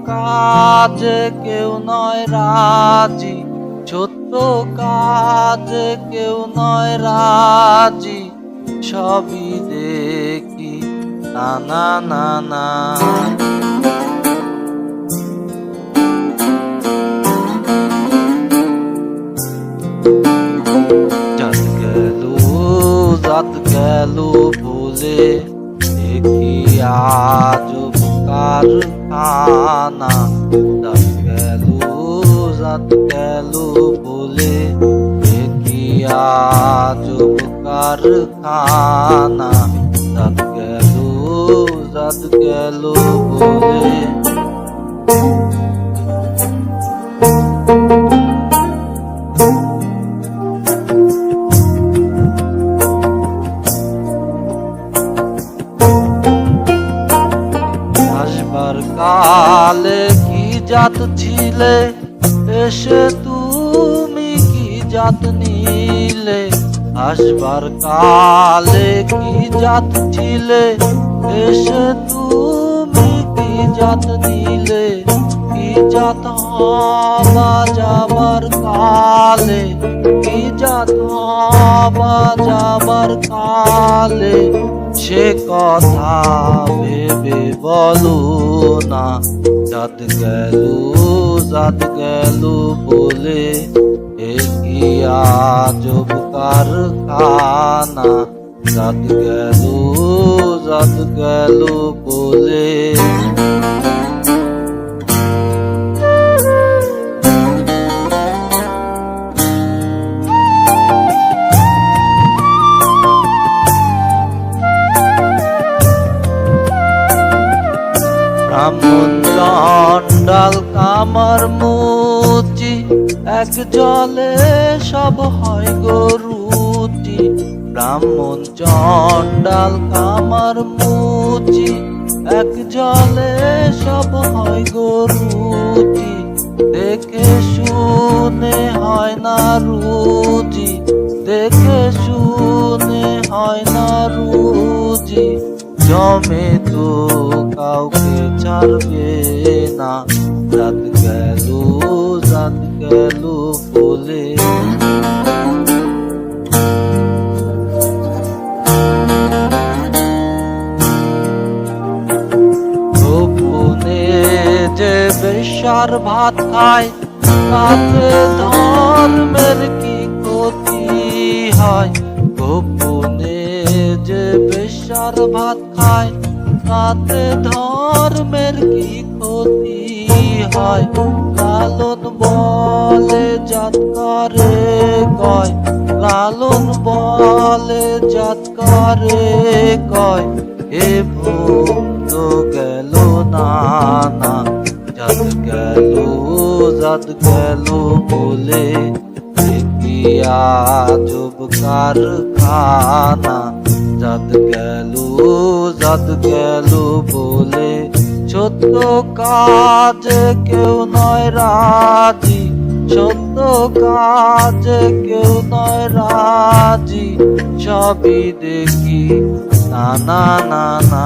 কাজে কেউ নয় রাজি, ছোট্ট কাজে কেউ নয় রাজি, সবই দেখি না না না না। জাত গেল বলে দেখি আজব কারখানা, জাত গেল বলে দেখি আজব কারখানা, জাত গেল বলে। আসবার কালে কি জাত ছিলে, এসে তুমি কি জাত নিলে? আসবার কালে কি জাত ছিলে, এসে তুমি কি জাত নিলে? কি জাত হবা যাবার কালে, কি জাত হবা যাবার কালে, সে কথা ভেবে বলো না। জাত গেল বলে এ কি আজব কারখানা, জাত গেল বলে। ব্রাহ্মণ চণ্ডাল কামার মুচি, এক জলে সব হয় গরুচি। ব্রাহ্মণ চণ্ডাল কামার মুচি, এক জলে সব হয় গরুচি। দেখে শুনে হয় না রুজি, দেখে শুনে হয় না রুজি, জমে তো কাউকে ছাড়বে না। জাত গেল বলে। গোপনে যে বেশ্যার ভাত খায়, তাতে ধর্মের কি ক্ষতি হয়? গোপনে যে বেশ্যার ভাত খায়, তাতে ধর্মের কি ক্ষতি হয়? লালন বলে জাত করে কয়, লালন বলে জাত করে কয়, এ ভুল তো গেল না না। জাত গেল বলে দেখি আজব কারখানা, জাত গেল বলে। সত্য কাজে কেউ নয় রাজি, সত্য কাজে কেউ নয় রাজি, সবই দেখি না না না না।